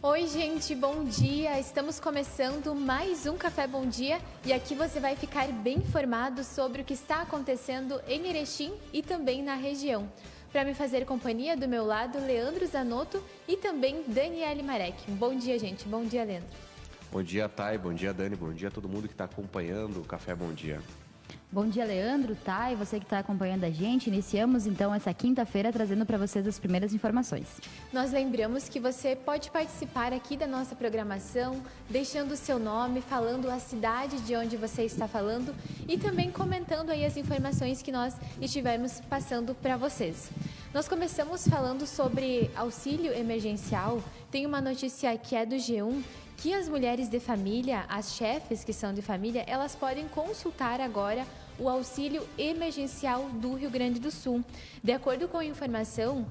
Oi, gente, bom dia! Estamos começando mais um Café Bom Dia e aqui você vai ficar bem informado sobre o que está acontecendo em Erechim e também na região. Para me fazer companhia, do meu lado, Leandro Zanotto e também Daniele Marek. Bom dia, gente. Bom dia, Leandro. Bom dia, Thay. Bom dia, Dani. Bom dia a todo mundo que está acompanhando o Café Bom Dia. Bom dia, Leandro, Thay, você que está acompanhando a gente. Iniciamos então essa quinta-feira trazendo para vocês as primeiras informações. Nós lembramos que você pode participar aqui da nossa programação, deixando o seu nome, falando a cidade de onde você está falando e também comentando aí as informações que nós estivermos passando para vocês. Nós começamos falando sobre auxílio emergencial. Tem uma notícia que é do G1, que as mulheres de família, as chefes que são de família, elas podem consultar agora o auxílio emergencial do Rio Grande do Sul. De acordo com a informação,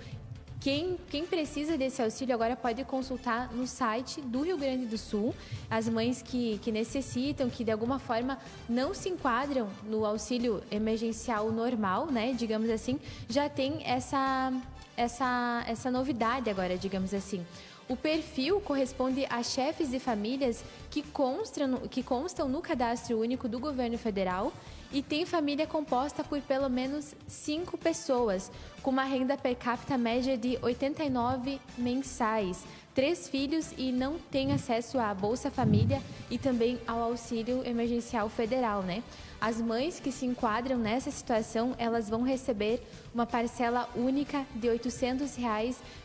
quem precisa desse auxílio agora pode consultar no site do Rio Grande do Sul. As mães que necessitam, que de alguma forma não se enquadram no auxílio emergencial normal, né, digamos assim, já tem essa novidade agora, digamos assim. O perfil corresponde a chefes de famílias que constam no Cadastro Único do Governo Federal e tem família composta por pelo menos 5 pessoas, com uma renda per capita média de 89 mensais, 3 filhos e não tem acesso à Bolsa Família e também ao Auxílio Emergencial Federal, né? As mães que se enquadram nessa situação, elas vão receber uma parcela única de R$ 800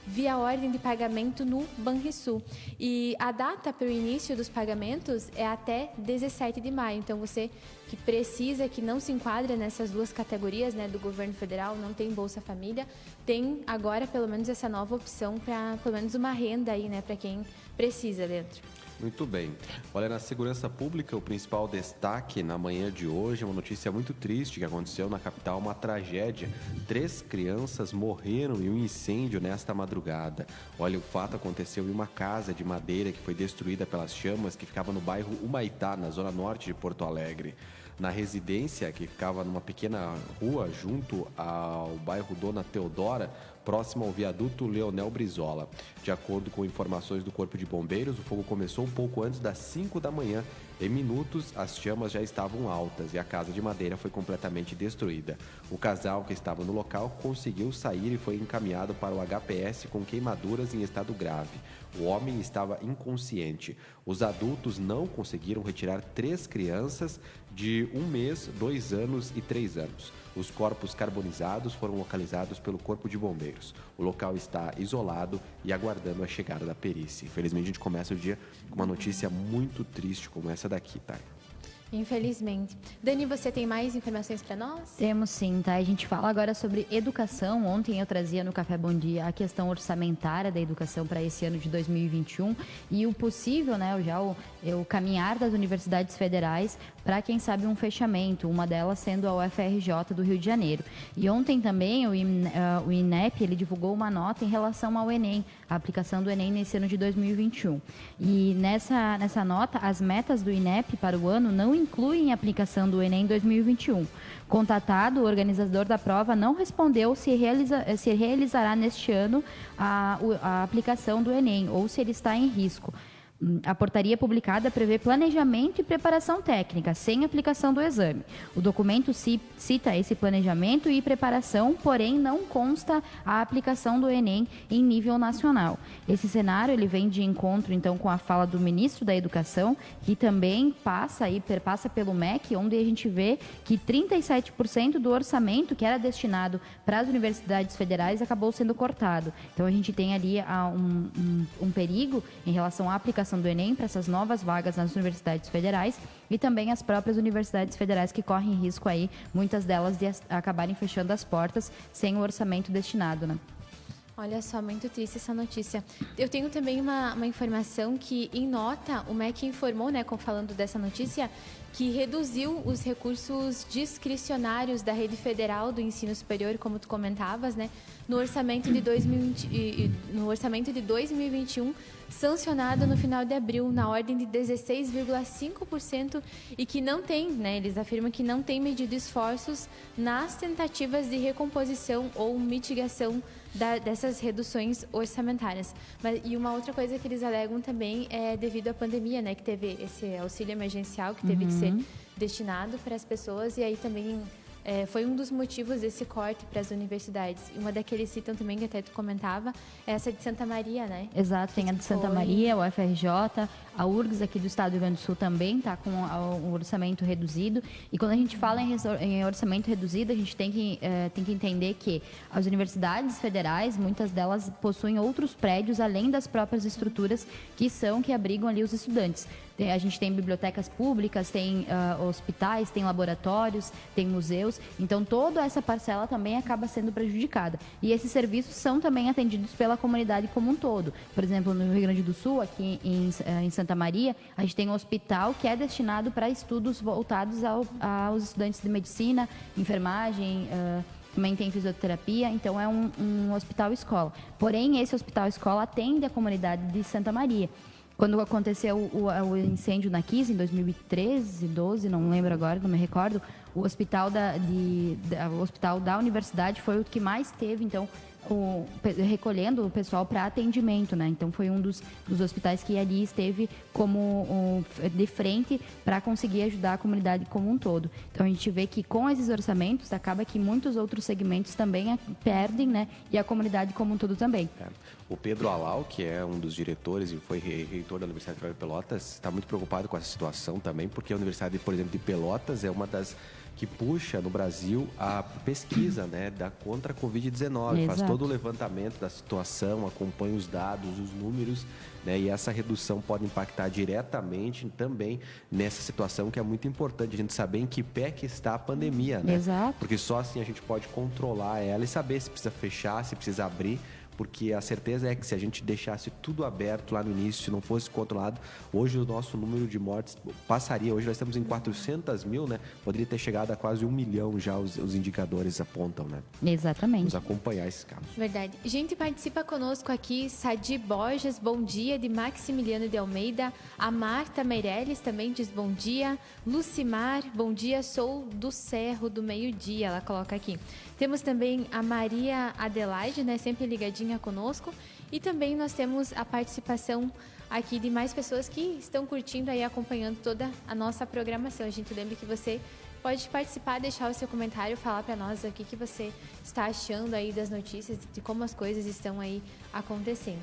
via ordem de pagamento no Banrisul. E a data para o início dos pagamentos é até 17 de maio. Então, você que precisa, que não se enquadra nessas duas categorias, né, do governo federal, não tem Bolsa Família, tem agora pelo menos essa nova opção para pelo menos uma renda aí, né, para quem precisa, Leandro. Muito bem. Olha, na segurança pública, o principal destaque na manhã de hoje é uma notícia muito triste que aconteceu na capital, uma tragédia. 3 crianças morreram em um incêndio nesta madrugada. Olha, o fato aconteceu em uma casa de madeira que foi destruída pelas chamas, que ficava no bairro Humaitá, na zona norte de Porto Alegre. Na residência, que ficava numa pequena rua junto ao bairro Dona Teodora, próximo ao viaduto Leonel Brizola. De acordo com informações do Corpo de Bombeiros, o fogo começou um pouco antes das 5 da manhã. Em minutos, as chamas já estavam altas e a casa de madeira foi completamente destruída. O casal que estava no local conseguiu sair e foi encaminhado para o HPS com queimaduras em estado grave. O homem estava inconsciente. Os adultos não conseguiram retirar 3 crianças de 1 mês, 2 anos e 3 anos. Os corpos carbonizados foram localizados pelo Corpo de Bombeiros. O local está isolado e aguardando a chegada da perícia. Infelizmente, a gente começa o dia com uma notícia muito triste como essa daqui, tá? Infelizmente. Dani, você tem mais informações para nós? Temos sim, tá? A gente fala agora sobre educação. Ontem eu trazia no Café Bom Dia a questão orçamentária da educação para esse ano de 2021 e o possível, né, o caminhar das universidades federais para, quem sabe, um fechamento, uma delas sendo a UFRJ do Rio de Janeiro. E ontem também o INEP ele divulgou uma nota em relação ao Enem, a aplicação do Enem nesse ano de 2021. E nessa nota, as metas do INEP para o ano não incluem a aplicação do Enem 2021. Contatado, o organizador da prova não respondeu se realizará neste ano a aplicação do Enem ou se ele está em risco. A portaria publicada prevê planejamento e preparação técnica, sem aplicação do exame. O documento cita esse planejamento e preparação, porém não consta a aplicação do Enem em nível nacional. Esse cenário ele vem de encontro, então, com a fala do ministro da Educação, que também perpassa pelo MEC, onde a gente vê que 37% do orçamento que era destinado para as universidades federais acabou sendo cortado. Então, a gente tem ali um perigo em relação à aplicação do Enem para essas novas vagas nas universidades federais e também as próprias universidades federais que correm risco aí, muitas delas de acabarem fechando as portas sem o orçamento destinado, né? Olha só, muito triste essa notícia. Eu tenho também uma informação que, em nota, o MEC informou, né, falando dessa notícia, que reduziu os recursos discricionários da rede federal do ensino superior, como tu comentavas, né? No orçamento de 2021, sancionado no final de abril, na ordem de 16,5%, e que não tem, né, eles afirmam que não tem medido esforços nas tentativas de recomposição ou mitigação dessas reduções orçamentárias. E uma outra coisa que eles alegam também é devido à pandemia, né, que teve esse auxílio emergencial que teve que ser destinado para as pessoas, e aí também foi um dos motivos desse corte para as universidades. E uma daqueles citam também, que até tu comentava, é essa de Santa Maria, né? Exato, tem a de Santa Maria, o FRJ, a URGS aqui do estado do Rio Grande do Sul também está com um orçamento reduzido. E quando a gente fala em orçamento reduzido, a gente tem que entender que as universidades federais, muitas delas possuem outros prédios além das próprias estruturas que abrigam ali os estudantes. A gente tem bibliotecas públicas, tem hospitais, tem laboratórios, tem museus. Então, toda essa parcela também acaba sendo prejudicada. E esses serviços são também atendidos pela comunidade como um todo. Por exemplo, no Rio Grande do Sul, aqui em Santa Maria, a gente tem um hospital que é destinado para estudos voltados aos estudantes de medicina, enfermagem, também tem fisioterapia, então é um hospital-escola. Porém, esse hospital-escola atende a comunidade de Santa Maria. Quando aconteceu o incêndio na KISS, em 2013, 12, não lembro agora, não me recordo, o hospital o hospital da universidade foi o que mais teve, então, recolhendo o pessoal para atendimento, né? Então, foi um dos hospitais que ali esteve de frente para conseguir ajudar a comunidade como um todo. Então, a gente vê que com esses orçamentos, acaba que muitos outros segmentos também perdem, né? E a comunidade como um todo também. O Pedro Alau, que é um dos diretores e foi reitor da Universidade Federal de Pelotas, está muito preocupado com essa situação também, porque a Universidade, por exemplo, de Pelotas é uma das que puxa no Brasil a pesquisa, né, contra a Covid-19, faz todo o levantamento da situação, acompanha os dados, os números, né, e essa redução pode impactar diretamente também nessa situação que é muito importante a gente saber em que pé que está a pandemia, né? Exato. Porque só assim a gente pode controlar ela e saber se precisa fechar, se precisa abrir. Porque a certeza é que se a gente deixasse tudo aberto lá no início, se não fosse controlado, hoje o nosso número de mortes passaria. Hoje nós estamos em 400 mil, né? Poderia ter chegado a quase 1 milhão já, os indicadores apontam, né? Exatamente. Vamos acompanhar esse caso. Verdade. Gente, participa conosco aqui, Sadi Borges, bom dia, de Maximiliano de Almeida. A Marta Meirelles também diz bom dia. Lucimar, bom dia, sou do Cerro do Meio-Dia, ela coloca aqui. Temos também a Maria Adelaide, né, sempre ligadinha conosco. E também nós temos a participação aqui de mais pessoas que estão curtindo e acompanhando toda a nossa programação. A gente lembra que você pode participar, deixar o seu comentário, falar para nós o que você está achando aí das notícias, de como as coisas estão aí acontecendo.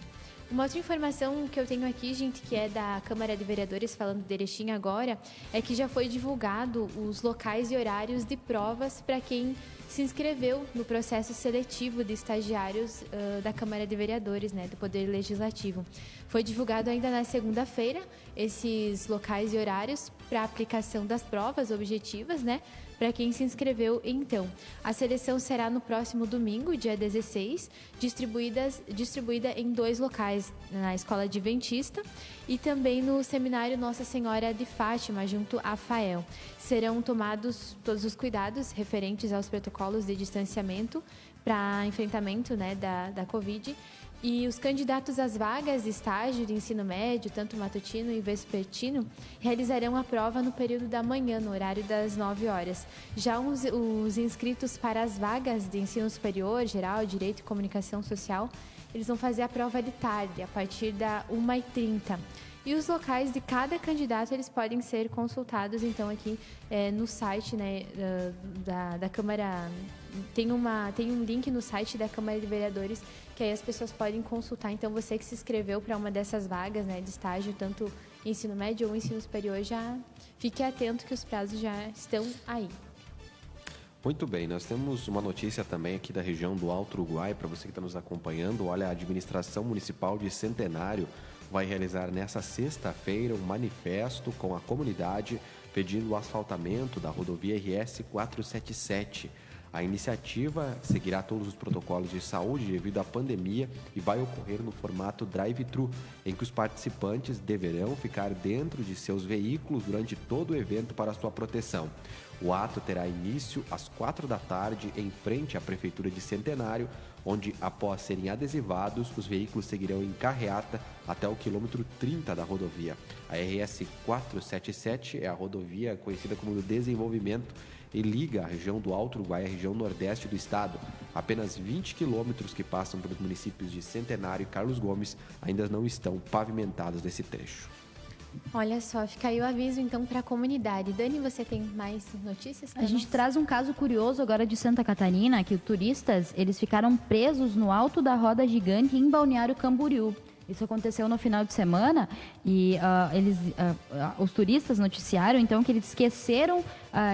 Uma outra informação que eu tenho aqui, gente, que é da Câmara de Vereadores, falando de Erechim agora, é que já foi divulgado os locais e horários de provas para quem se inscreveu no processo seletivo de estagiários da Câmara de Vereadores, né, do Poder Legislativo. Foi divulgado ainda na segunda-feira esses locais e horários para a aplicação das provas objetivas, né, para quem se inscreveu. Então, a seleção será no próximo domingo, dia 16, distribuída em 2 locais, na Escola Adventista e também no Seminário Nossa Senhora de Fátima, junto a FAEL. Serão tomados todos os cuidados referentes aos protocolos de distanciamento para enfrentamento, né, da Covid. E os candidatos às vagas de estágio de ensino médio, tanto matutino e vespertino, realizarão a prova no período da manhã, no horário das 9 horas. Já os inscritos para as vagas de ensino superior, geral, direito e comunicação social, eles vão fazer a prova de tarde, a partir da 1h30. E os locais de cada candidato, eles podem ser consultados, então, aqui no site, né, da Câmara. Tem um link no site da Câmara de Vereadores, que aí as pessoas podem consultar. Então, você que se inscreveu para uma dessas vagas, né, de estágio, tanto ensino médio ou ensino superior, já fique atento que os prazos já estão aí. Muito bem, nós temos uma notícia também aqui da região do Alto Uruguai, para você que está nos acompanhando. Olha, a Administração Municipal de Centenário vai realizar nesta sexta-feira um manifesto com a comunidade pedindo o asfaltamento da rodovia RS 477. A iniciativa seguirá todos os protocolos de saúde devido à pandemia e vai ocorrer no formato drive-thru, em que os participantes deverão ficar dentro de seus veículos durante todo o evento para sua proteção. O ato terá início às 4 da tarde em frente à Prefeitura de Centenário, onde, após serem adesivados, os veículos seguirão em carreata até o quilômetro 30 da rodovia. A RS 477 é a rodovia conhecida como do Desenvolvimento e liga a região do Alto Uruguai à região nordeste do estado. Apenas 20 quilômetros que passam pelos municípios de Centenário e Carlos Gomes ainda não estão pavimentados nesse trecho. Olha só, fica aí o aviso então para a comunidade. Dani, você tem mais notícias para nós? A gente traz um caso curioso agora de Santa Catarina, que os turistas, eles ficaram presos no alto da roda gigante em Balneário Camboriú. Isso aconteceu no final de semana e os turistas noticiaram então que eles esqueceram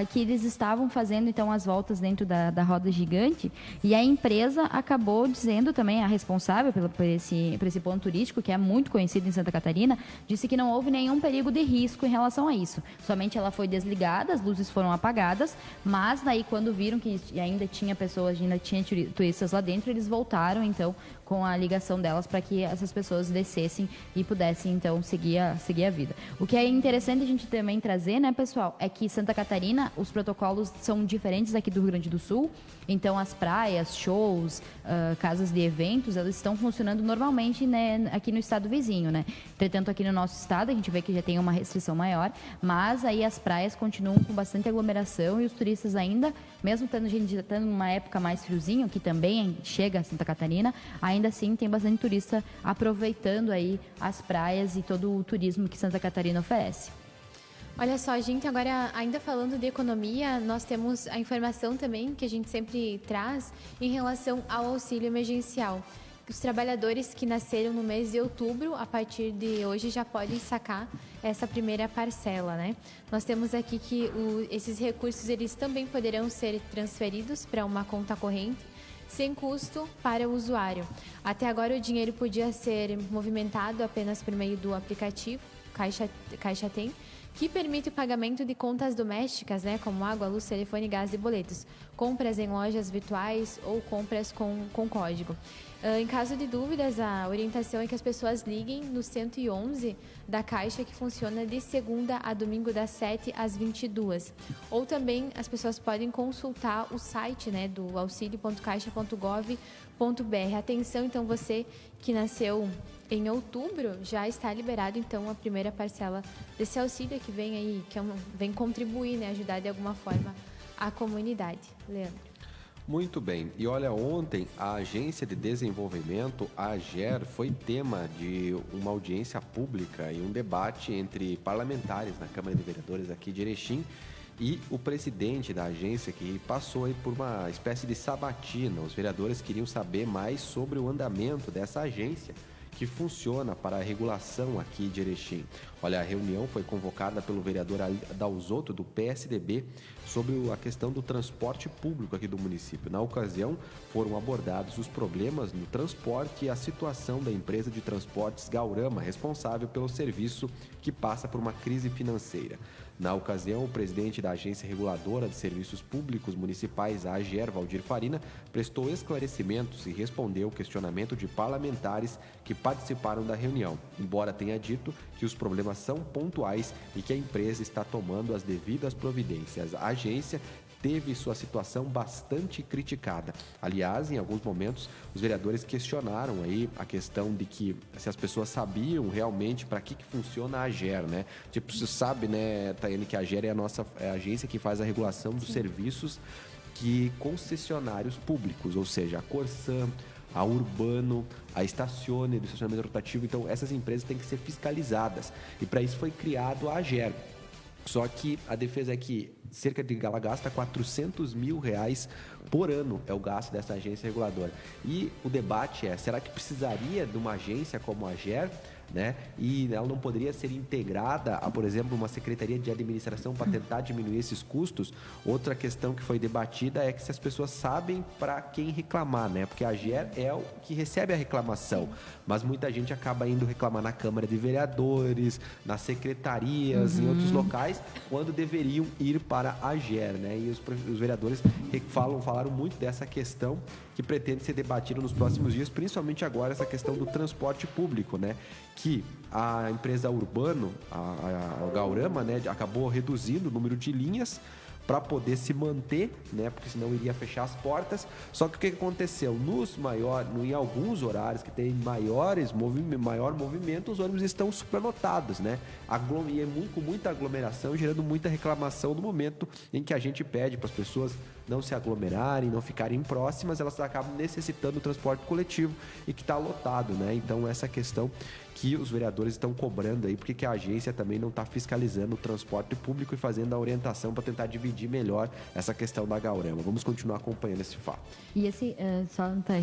que eles estavam fazendo então as voltas dentro da roda gigante, e a empresa acabou dizendo também, a responsável por esse ponto turístico, que é muito conhecido em Santa Catarina, disse que não houve nenhum perigo de risco em relação a isso. Somente ela foi desligada, as luzes foram apagadas, mas daí quando viram que ainda tinha pessoas, ainda tinha turistas lá dentro, eles voltaram então com a ligação delas para que essas pessoas descessem e pudessem então seguir a vida. O que é interessante a gente também trazer, né, pessoal, é que Santa Catarina, os protocolos são diferentes aqui do Rio Grande do Sul, então as praias, shows, casas de eventos, elas estão funcionando normalmente, né, aqui no estado vizinho, né? Entretanto, aqui no nosso estado a gente vê que já tem uma restrição maior, mas aí as praias continuam com bastante aglomeração e os turistas ainda, mesmo estando numa época mais friozinho, que também chega a Santa Catarina, ainda assim tem bastante turista aproveitando aí as praias e todo o turismo que Santa Catarina oferece. Olha só, gente, agora ainda falando de economia, nós temos a informação também que a gente sempre traz em relação ao auxílio emergencial. Os trabalhadores que nasceram no mês de outubro, a partir de hoje, já podem sacar essa primeira parcela, né? Nós temos aqui que esses recursos eles também poderão ser transferidos para uma conta corrente, sem custo para o usuário. Até agora o dinheiro podia ser movimentado apenas por meio do aplicativo Caixa Tem, que permite o pagamento de contas domésticas, né, como água, luz, telefone, gás e boletos, compras em lojas virtuais ou compras com código. Em caso de dúvidas, a orientação é que as pessoas liguem no 111 da Caixa, que funciona de segunda a domingo das 7 às 22. Ou também as pessoas podem consultar o site, né, do auxilio.caixa.gov.br. Atenção, então, você que nasceu em outubro, já está liberado então a primeira parcela desse auxílio que vem aí, vem contribuir, né, ajudar de alguma forma a comunidade. Leandro. Muito bem. E olha, ontem a Agência de Desenvolvimento, a AGER, foi tema de uma audiência pública e um debate entre parlamentares na Câmara de Vereadores aqui de Erechim e o presidente da agência, que passou aí por uma espécie de sabatina. Os vereadores queriam saber mais sobre o andamento dessa agência que funciona para a regulação aqui de Erechim. Olha, a reunião foi convocada pelo vereador Adalzotto, do PSDB, sobre a questão do transporte público aqui do município. Na ocasião, foram abordados os problemas no transporte e a situação da empresa de transportes Gaurama, responsável pelo serviço que passa por uma crise financeira. Na ocasião, o presidente da Agência Reguladora de Serviços Públicos Municipais, a AGER, Valdir Farina, prestou esclarecimentos e respondeu o questionamento de parlamentares que participaram da reunião, embora tenha dito que os problemas são pontuais e que a empresa está tomando as devidas providências. A agência teve sua situação bastante criticada. Aliás, em alguns momentos, os vereadores questionaram aí a questão de que se as pessoas sabiam realmente para que funciona a AGER, né? Tipo, você sabe, né, Tayane, que a AGER é a agência que faz a regulação dos serviços que concessionários públicos, ou seja, a Corsan, a Urbano, a Estacione, do estacionamento rotativo. Então, essas empresas têm que ser fiscalizadas. E para isso foi criado a AGER. Só que a defesa é que ela gasta R$400 mil por ano, é o gasto dessa agência reguladora. E o debate é, será que precisaria de uma agência como a AGER, né? E ela não poderia ser integrada a, por exemplo, uma secretaria de administração para tentar diminuir esses custos? Outra questão que foi debatida é que se as pessoas sabem para quem reclamar, né? Porque a AGER é o que recebe a reclamação, mas muita gente acaba indo reclamar na Câmara de Vereadores, nas secretarias, em outros locais, quando deveriam ir para a AGER, né? E os vereadores falaram muito dessa questão que pretende ser debatida nos próximos dias, principalmente agora essa questão do transporte público, né? Que a empresa Urbano, a Gaurama, né, acabou reduzindo o número de linhas para poder se manter, né? Porque senão iria fechar as portas. Só que o que aconteceu? Em alguns horários que tem maior movimento, os ônibus estão superlotados, né? Com muita aglomeração, gerando muita reclamação no momento em que a gente pede para as pessoas não se aglomerarem, não ficarem próximas, elas acabam necessitando do transporte coletivo e que está lotado, né? Então, essa questão que os vereadores estão cobrando aí, porque que a agência também não está fiscalizando o transporte público e fazendo a orientação para tentar dividir melhor essa questão da Gaurama. Vamos continuar acompanhando esse fato. E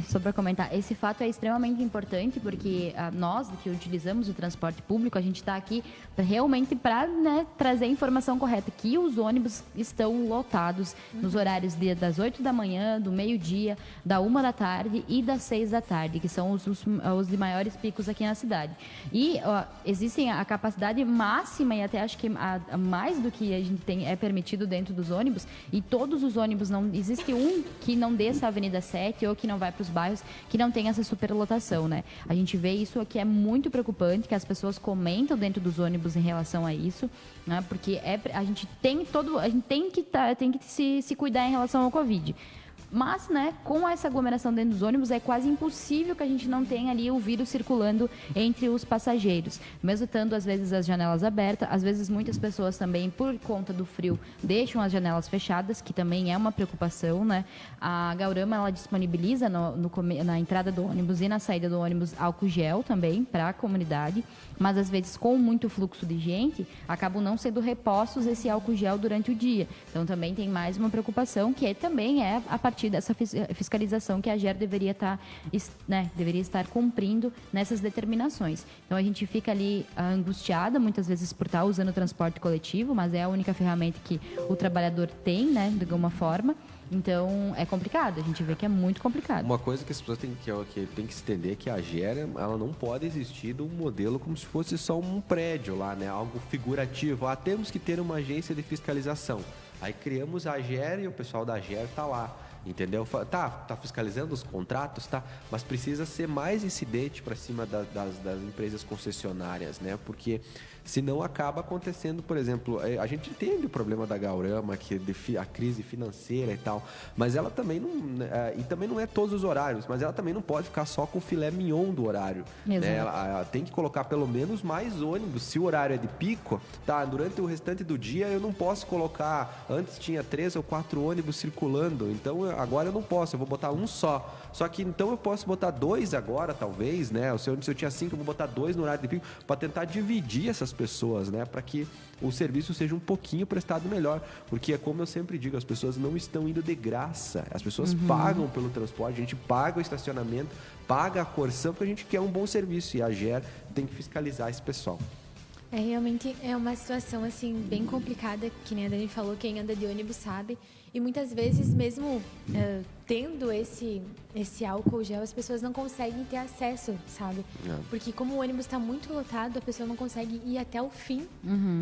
só para comentar, esse fato é extremamente importante porque nós que utilizamos o transporte público, a gente está aqui realmente para, né, trazer a informação correta, que os ônibus estão lotados nos horários das 8 da manhã, do meio-dia, da 1 da tarde e das 6 da tarde, que são os de maiores picos aqui na cidade. E existem a capacidade máxima, e até acho que mais do que a gente tem é permitido dentro dos ônibus, e todos os ônibus, não existe um que não desça a Avenida 7 ou que não vai para os bairros que não tem essa superlotação, né? A gente vê isso aqui, é muito preocupante, que as pessoas comentam dentro dos ônibus em relação a isso, né? Porque a gente tem que se cuidar em relação ao Covid. Mas, né, com essa aglomeração dentro dos ônibus, é quase impossível que a gente não tenha ali o vírus circulando entre os passageiros. Mesmo estando, às vezes, as janelas abertas, às vezes muitas pessoas também, por conta do frio, deixam as janelas fechadas, que também é uma preocupação, né? A Gaurama, ela disponibiliza na entrada do ônibus e na saída do ônibus álcool gel também para a comunidade, mas às vezes com muito fluxo de gente, acabam não sendo repostos esse álcool gel durante o dia. Então também tem mais uma preocupação, que também é a partir dessa fiscalização que a AGER deveria estar cumprindo nessas determinações. Então a gente fica ali angustiada muitas vezes por estar usando o transporte coletivo, mas é a única ferramenta que o trabalhador tem, né, de alguma forma. Então, é complicado, a gente vê que é muito complicado. Uma coisa que as pessoas têm que se entender é que a AGER, ela não pode existir de um modelo como se fosse só um prédio lá, né? Algo figurativo. Temos que ter uma agência de fiscalização. Aí criamos a AGER e o pessoal da AGER está lá. Entendeu? Tá fiscalizando os contratos, tá? Mas precisa ser mais incidente para cima das empresas concessionárias, né? Porque senão acaba acontecendo, por exemplo, a gente entende o problema da Gaurama, a crise financeira e tal, mas ela também não é todos os horários, mas ela também não pode ficar só com o filé mignon do horário. Né? Ela tem que colocar pelo menos mais ônibus. Se o horário é de pico, tá? Durante o restante do dia eu não posso colocar. Antes tinha 3 ou 4 ônibus circulando, então agora eu não posso, eu vou botar um só. Só que então eu posso botar 2 agora, talvez, né? Se eu tinha 5, eu vou botar 2 no horário de pico para tentar dividir essas pessoas, né? Para que o serviço seja um pouquinho prestado melhor. Porque é como eu sempre digo, as pessoas não estão indo de graça. As pessoas pagam pelo transporte, a gente paga o estacionamento, paga a corção, porque a gente quer um bom serviço. E a AGER tem que fiscalizar esse pessoal. Realmente é uma situação assim bem complicada, que nem a Dani falou, quem anda de ônibus sabe. E muitas vezes, mesmo tendo esse álcool gel, as pessoas não conseguem ter acesso, sabe? Porque como o ônibus está muito lotado, a pessoa não consegue ir até o fim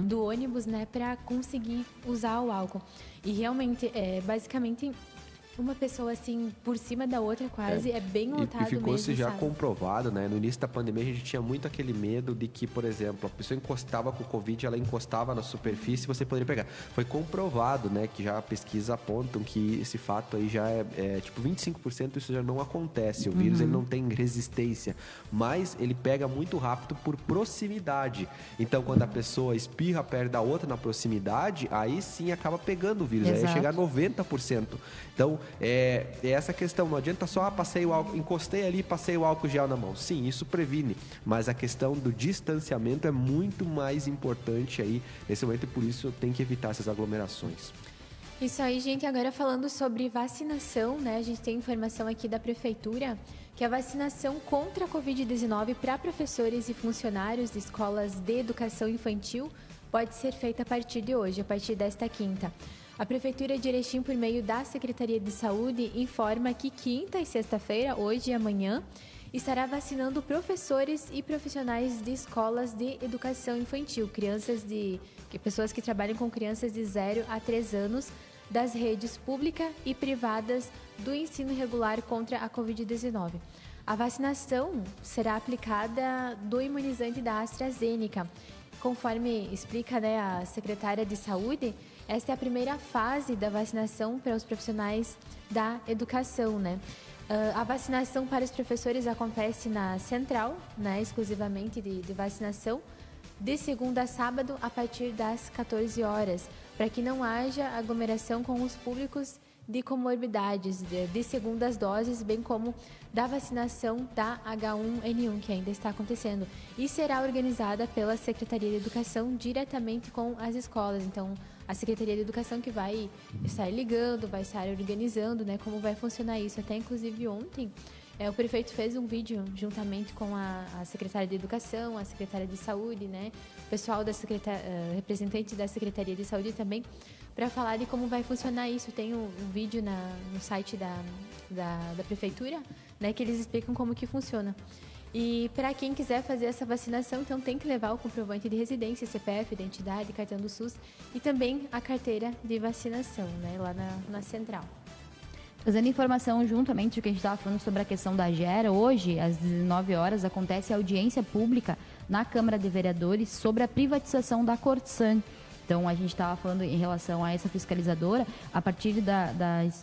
do ônibus, né, para conseguir usar o álcool. E realmente, basicamente, uma pessoa assim, por cima da outra quase, é bem lotado mesmo, e ficou-se já sabe? comprovado, né? No início da pandemia, a gente tinha muito aquele medo de que, por exemplo, a pessoa encostava com o Covid, ela encostava na superfície e você poderia pegar. Foi comprovado, né? Que já pesquisas apontam que esse fato aí já tipo 25% isso já não acontece. O vírus, ele não tem resistência, mas ele pega muito rápido por proximidade. Então, quando a pessoa espirra perto da outra na proximidade, aí sim acaba pegando o vírus. Exato. Aí chega a 90%. Então, é essa questão, não adianta só passei o álcool, encostei ali e passei o álcool gel na mão. Sim, isso previne, mas a questão do distanciamento é muito mais importante aí nesse momento e por isso tem que evitar essas aglomerações. Isso aí, gente. Agora falando sobre vacinação, né? A gente tem informação aqui da Prefeitura que a vacinação contra a Covid-19 para professores e funcionários de escolas de educação infantil pode ser feita a partir de hoje, a partir desta quinta. A Prefeitura de Erechim, por meio da Secretaria de Saúde, informa que quinta e sexta-feira, hoje e amanhã, estará vacinando professores e profissionais de escolas de educação infantil, pessoas que trabalham com crianças de 0 a 3 anos, das redes pública e privadas do ensino regular contra a Covid-19. A vacinação será aplicada do imunizante da AstraZeneca. Conforme explica, né, a secretária de Saúde, esta é a primeira fase da vacinação para os profissionais da educação, né? A vacinação para os professores acontece na central, né, exclusivamente de vacinação, de segunda a sábado, a partir das 14 horas, para que não haja aglomeração com os públicos de comorbidades, de segundas doses, bem como da vacinação da H1N1, que ainda está acontecendo. E será organizada pela Secretaria de Educação diretamente com as escolas. Então, a Secretaria de Educação que vai estar ligando, vai estar organizando, né, como vai funcionar isso. Até, inclusive, ontem, o prefeito fez um vídeo juntamente com a secretária de Educação, a secretária de Saúde, né, o pessoal da representante da Secretaria de Saúde também, para falar de como vai funcionar isso. Tem um vídeo no site da prefeitura, né, que eles explicam como que funciona. E para quem quiser fazer essa vacinação, então tem que levar o comprovante de residência, CPF, identidade, cartão do SUS e também a carteira de vacinação, né, lá na central. Trazendo informação juntamente do que a gente estava falando sobre a questão da Gera, hoje, às 19 horas, acontece a audiência pública na Câmara de Vereadores sobre a privatização da Corsan. Então, a gente estava falando em relação a essa fiscalizadora, a partir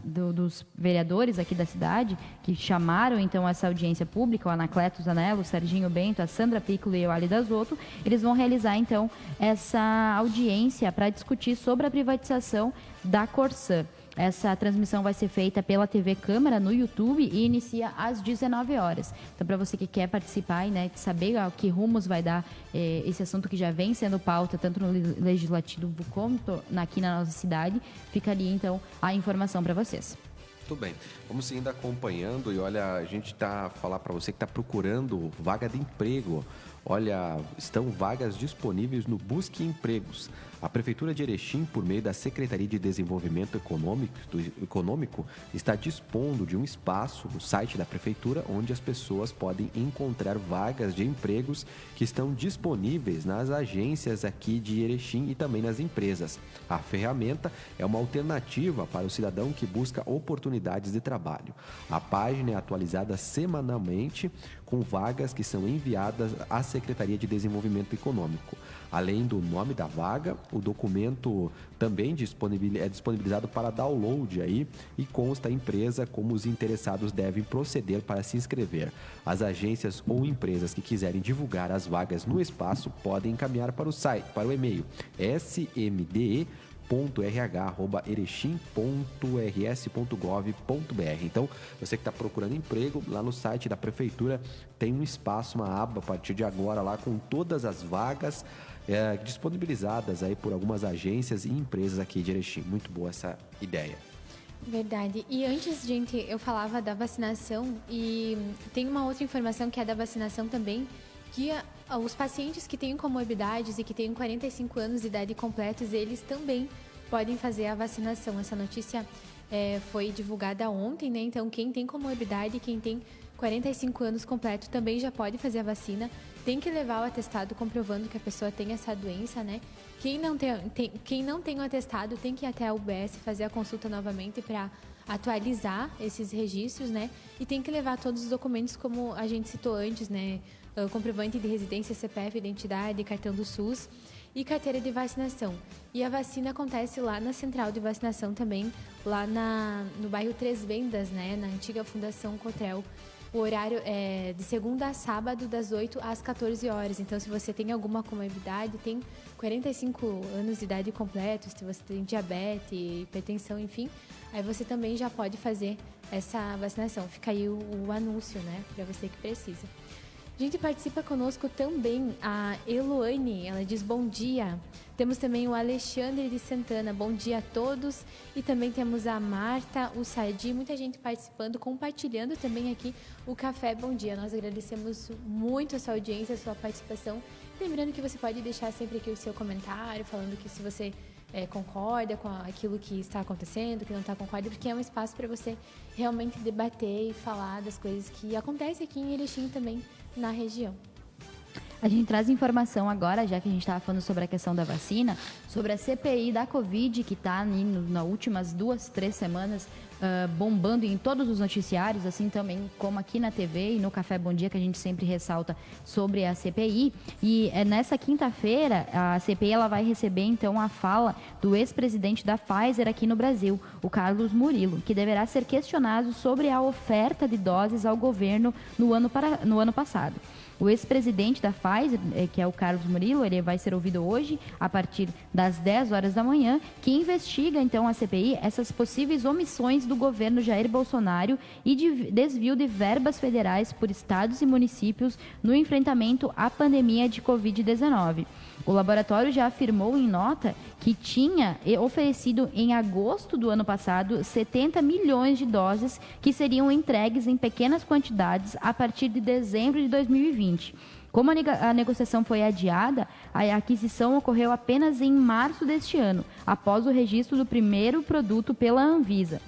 dos vereadores aqui da cidade, que chamaram, então, essa audiência pública, o Anacleto Zanello, o Serginho Bento, a Sandra Piccolo e o Ali Dasotto, eles vão realizar, então, essa audiência para discutir sobre a privatização da Corsan. Essa transmissão vai ser feita pela TV Câmara no YouTube e inicia às 19 horas. Então, para você que quer participar e, né, saber que rumos vai dar esse assunto que já vem sendo pauta tanto no Legislativo quanto aqui na nossa cidade, fica ali, então, a informação para vocês. Muito bem. Vamos seguindo acompanhando e olha, a gente está falar para você que está procurando vaga de emprego. Olha, estão vagas disponíveis no Busque Empregos. A Prefeitura de Erechim, por meio da Secretaria de Desenvolvimento Econômico, está dispondo de um espaço no site da Prefeitura onde as pessoas podem encontrar vagas de empregos que estão disponíveis nas agências aqui de Erechim e também nas empresas. A ferramenta é uma alternativa para o cidadão que busca oportunidades de trabalho. A página é atualizada semanalmente com vagas que são enviadas à Secretaria de Desenvolvimento Econômico. Além do nome da vaga, o documento também é disponibilizado para download aí e consta a empresa como os interessados devem proceder para se inscrever. As agências ou empresas que quiserem divulgar as vagas no espaço podem encaminhar para o site, para o e-mail smde.rh@erechim.rs.gov.br. Então, você que está procurando emprego, lá no site da Prefeitura tem um espaço, uma aba a partir de agora lá com todas as vagas disponibilizadas aí por algumas agências e empresas aqui de Erechim. Muito boa essa ideia. Verdade. E antes, gente, eu falava da vacinação e tem uma outra informação que é da vacinação também, que os pacientes que têm comorbidades e que têm 45 anos de idade completos, eles também podem fazer a vacinação. Essa notícia foi divulgada ontem, né? Então, quem tem comorbidade, quem tem 45 anos completo também já pode fazer a vacina. Tem que levar o atestado comprovando que a pessoa tem essa doença, né? Quem não tem o atestado tem que ir até a UBS fazer a consulta novamente para atualizar esses registros, né? E tem que levar todos os documentos como a gente citou antes, né? Comprovante de residência, CPF, identidade, cartão do SUS e carteira de vacinação. E a vacina acontece lá na central de vacinação também, lá no bairro Três Vendas, né? Na antiga Fundação Cotrel. O horário é de segunda a sábado, das 8 às 14 horas. Então, se você tem alguma comorbidade, tem 45 anos de idade completo, se você tem diabetes, hipertensão, enfim, aí você também já pode fazer essa vacinação. Fica aí o anúncio, né, para você que precisa. Gente, participa conosco também a Eloane, ela diz bom dia. Temos também o Alexandre de Santana, bom dia a todos. E também temos a Marta, o Sardi, muita gente participando, compartilhando também aqui o Café Bom Dia. Nós agradecemos muito a sua audiência, a sua participação. Lembrando que você pode deixar sempre aqui o seu comentário, falando que se você concorda com aquilo que está acontecendo, que não está concordando, porque é um espaço para você realmente debater e falar das coisas que acontecem aqui em Erechim também, na região. A gente traz informação agora, já que a gente estava falando sobre a questão da vacina, sobre a CPI da Covid, que está nas últimas 2, 3 semanas bombando em todos os noticiários, assim também como aqui na TV e no Café Bom Dia, que a gente sempre ressalta sobre a CPI. E nessa quinta-feira, a CPI ela vai receber, então, a fala do ex-presidente da Pfizer aqui no Brasil, o Carlos Murilo, que deverá ser questionado sobre a oferta de doses ao governo no ano passado. O ex-presidente da Pfizer, que é o Carlos Murilo, ele vai ser ouvido hoje, a partir das 10 horas da manhã, que investiga, então, a CPI, essas possíveis omissões do governo Jair Bolsonaro e de desvio de verbas federais por estados e municípios no enfrentamento à pandemia de Covid-19. O laboratório já afirmou em nota que tinha oferecido em agosto do ano passado 70 milhões de doses que seriam entregues em pequenas quantidades a partir de dezembro de 2020. Como a negociação foi adiada, a aquisição ocorreu apenas em março deste ano, após o registro do primeiro produto pela Anvisa.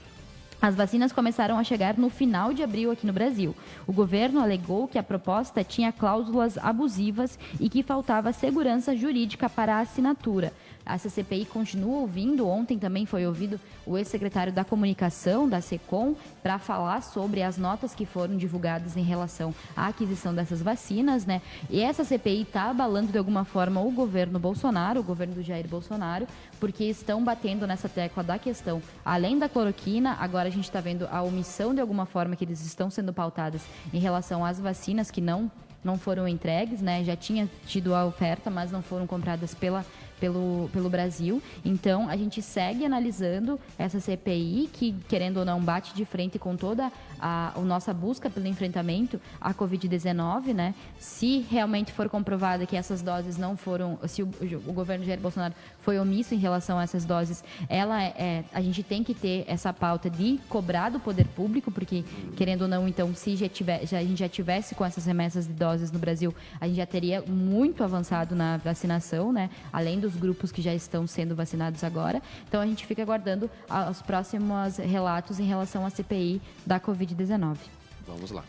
As vacinas começaram a chegar no final de abril aqui no Brasil. O governo alegou que a proposta tinha cláusulas abusivas e que faltava segurança jurídica para a assinatura. A CCPI continua ouvindo, ontem também foi ouvido o ex-secretário da Comunicação, da SECOM, para falar sobre as notas que foram divulgadas em relação à aquisição dessas vacinas, né? E essa CPI está abalando de alguma forma o governo Bolsonaro, o governo do Jair Bolsonaro, porque estão batendo nessa tecla da questão, além da cloroquina, agora a gente está vendo a omissão de alguma forma que eles estão sendo pautadas em relação às vacinas que não foram entregues, né? Já tinha tido a oferta, mas não foram compradas pelo Brasil. Então, a gente segue analisando essa CPI, que, querendo ou não, bate de frente com toda a nossa busca pelo enfrentamento à Covid-19, né? Se realmente for comprovada que essas doses não foram, se o governo Jair Bolsonaro foi omisso em relação a essas doses, a gente tem que ter essa pauta de cobrar do poder público, porque, querendo ou não, então, se a gente já tivesse com essas remessas de doses no Brasil, a gente já teria muito avançado na vacinação, né? Além dos grupos que já estão sendo vacinados agora. Então, a gente fica aguardando os próximos relatos em relação à CPI da Covid-19. Vamos lá.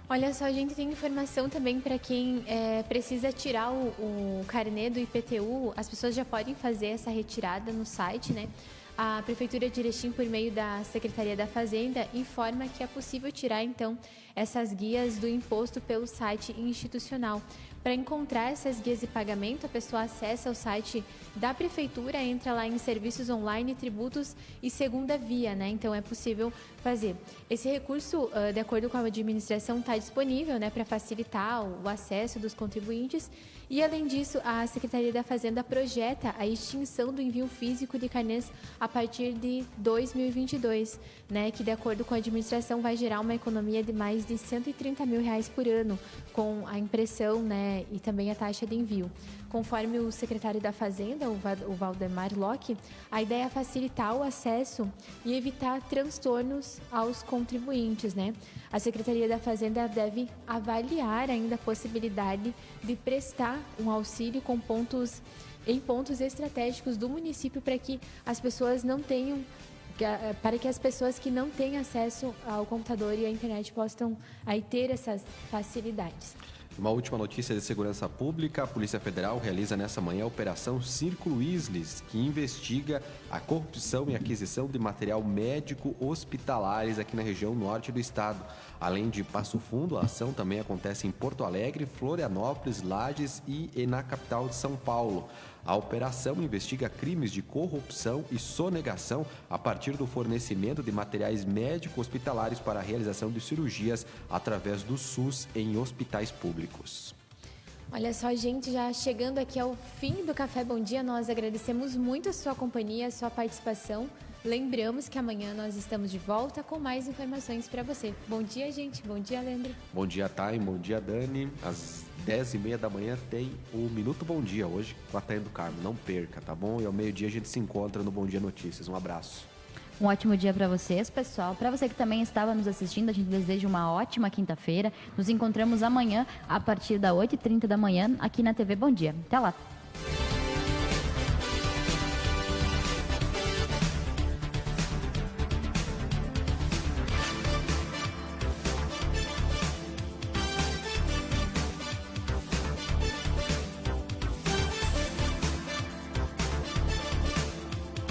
Olha só, a gente tem informação também para quem precisa tirar o carnê do IPTU. As pessoas já podem fazer essa retirada no site, né? A Prefeitura de Erechim, por meio da Secretaria da Fazenda, informa que é possível tirar, então, essas guias do imposto pelo site institucional. Para encontrar essas guias de pagamento, a pessoa acessa o site da Prefeitura, entra lá em Serviços Online, Tributos e Segunda Via, né? Então, é possível fazer. Esse recurso, de acordo com a administração, está disponível, né, para facilitar o acesso dos contribuintes. E, além disso, a Secretaria da Fazenda projeta a extinção do envio físico de carnês a partir de 2022, né, que, de acordo com a administração, vai gerar uma economia de mais de R$130 mil por ano com a impressão, né, e também a taxa de envio. Conforme o secretário da Fazenda, o Valdemar Locke, a ideia é facilitar o acesso e evitar transtornos aos contribuintes, né? A Secretaria da Fazenda deve avaliar ainda a possibilidade de prestar um auxílio em pontos estratégicos do município para que as pessoas que não têm acesso ao computador e à internet possam aí ter essas facilidades. Uma última notícia de segurança pública. A Polícia Federal realiza nessa manhã a Operação Círculo Isles, que investiga a corrupção e aquisição de material médico hospitalares aqui na região norte do estado. Além de Passo Fundo, a ação também acontece em Porto Alegre, Florianópolis, Lages e na capital de São Paulo. A operação investiga crimes de corrupção e sonegação a partir do fornecimento de materiais médico-hospitalares para a realização de cirurgias através do SUS em hospitais públicos. Olha só, gente, já chegando aqui ao fim do Café Bom Dia, nós agradecemos muito a sua companhia, a sua participação. Lembramos que amanhã nós estamos de volta com mais informações para você. Bom dia, gente. Bom dia, Leandro. Bom dia, Thay. Bom dia, Dani. Às 10h30 da manhã tem o Minuto Bom Dia, hoje com a Thay do Carmo. Não perca, tá bom? E ao meio-dia a gente se encontra no Bom Dia Notícias. Um abraço. Um ótimo dia para vocês, pessoal. Para você que também estava nos assistindo, a gente deseja uma ótima quinta-feira. Nos encontramos amanhã a partir das 8h30 da manhã aqui na TV Bom Dia. Até lá.